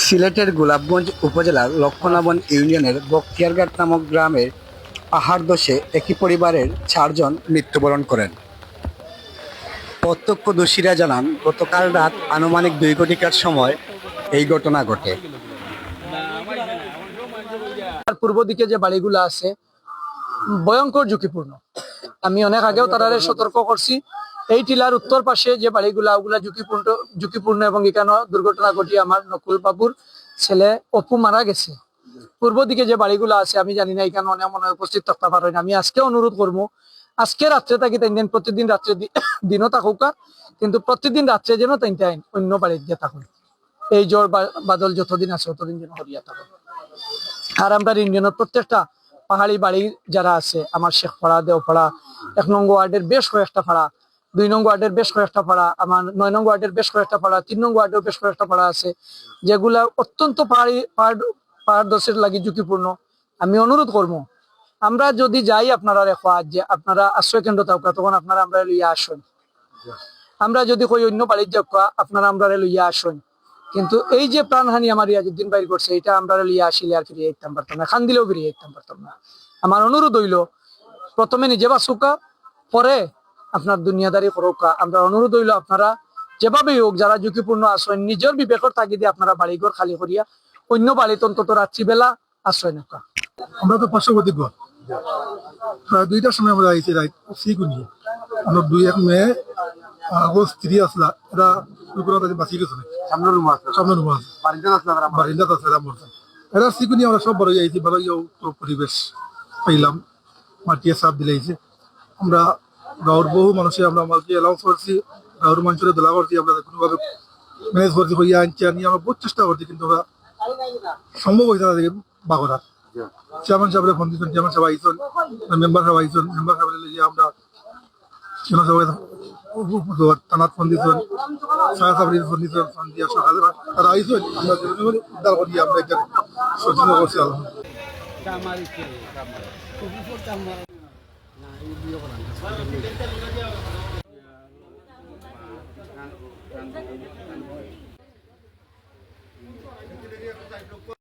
সিলেটের গোলাপগঞ্জ উপজেলার লক্ষ্মণাবন ইউনিয়নের বখতিয়ারঘাট নামক গ্রামের পাহাড় ধসে একই পরিবারের 4 জন মৃত্যুবরণ করেন। প্রত্যক্ষদর্শীরা জানান, গতকাল রাত আনুমানিক 2 ঘটিকার সময় এই ঘটনা ঘটে। পূর্ব দিকে যে বাড়িগুলো আছে ভয়ঙ্কর ঝুঁকিপূর্ণ। আমি অনেক আগেও তারারে সতর্ক করছি, এই টিলার উত্তর পাশে যে বাড়িগুলা ওগুলা ঝুঁকিপূর্ণ এবং এখানে দুর্ঘটনা ঘটিয়ে আমার নকুল বাবুর ছেলে অপু মারা গেছে। পূর্ব দিকে যে বাড়িগুলো আছে আমি জানি না, এখানে অনেক মনে উপস্থিত থাকতে পারেন। আমি আজকে অনুরোধ করবো, আজকে রাত্রে থাকি তাই প্রতিদিন রাত্রে দিনও থাকুক, কিন্তু প্রতিদিন রাত্রে যেন তাই অন্য বাড়িতে গিয়ে থাকুন। এই জ্বর বাদল যতদিন আছে ততদিন যেন হরিয়া থাকুন। আর আমরা ইউনিয়নের প্রত্যেকটা পাহাড়ি বাড়ি যারা আছে, আমার শেখপাড়া, দেওপাড়া, 1 নং ওয়ার্ডের বেশ কয়েকটা পাড়া, 2 নং ওয়ার্ডের বেশ কয়েকটা পাড়া, আমার 9 নং ওয়ার্ডের বেশ কয়েকটা পাড়া, 3 নং ওয়ার্ডের বেশ কয়েকটা পাড়া আছে, যেগুলা অত্যন্ত পাহাড় ধসের লাগি ঝুঁকিপূর্ণ। আমি অনুরোধ করবো, আমরা যদি যাই আপনারা রেখা যে আপনারা আশ্রয় কেন্দ্র থাকা, তখন আপনারা আমরা লইয়া আসুন। আমরা যদি কই অন্য বাড়ির যাওয়া, আপনারা আমরা লইয়া আসুন। কিন্তু এই যে প্রাণহানি আমার ইয়াজুদ্দিন বাইর করছে, এটা আমরা লিয়ে আসিলে আর ফিরিয়ে যেতাম পারতাম না, খান দিলেও ফিরিয়ে যেতাম পারতাম না। আমার অনুরোধ হইল, প্রথমে নিজে বাঁচুকা, পরে আপনার দুনিয়াদারি করুকা। আমরা অনুরোধ হইল, আপনারা যেভাবেই হোক যারা ঝুঁকিপূর্ণ আশ্রয়, নিজের বিবেকের তাগিদে আপনারা বাড়িঘর খালি করিয়া অন্য বাড়িতে অন্তত রাত্রিবেলা আশ্রয় নৌকা। আমরা তো পার্শ্ববর্তী ঘর, প্রায় 2টার সময় আমরা আইছি রাইত সিকুনি। আমার 2-1 মেয়ে আগস্ট 3 আসলা, এরা বাঁচি গেছে। সামনে রুম আছে, বারিন্দাত আছে, এরা সিকুনি। আমরা সব বড় আইছি, ভালো পরিবেশ পাইলাম, মাটিয়ে সাপ দিলাইছে। আমরা গাঁর বহু মানুষে আমরা আমাকে অ্যালাউন্স করছি, গাঁর মানুষের দোলা করছি, আমরা কোনোভাবে ম্যানেজ করছি, হইয়া আনছি আনি আমরা বহুত চেষ্টা করছি, কিন্তু ওরা সম্ভব হয়েছে তাদেরকে বাগরা। চেয়ারম্যান সাহেবের ফোন দিচ্ছেন, চেয়ারম্যান সাহেব আইসন, মেম্বার সাহেব আইসন, মেম্বার সাহেবের যে আমরা থানাত ফোন দিচ্ছেন, সাহেব সাহেবের ফোন দিচ্ছেন, ফোন দিয়ে সকালে তারা আইসন। আমরা উদ্ধার করি, আমরা এটা সচেতন করছি। আলহামদুলিল্লাহ।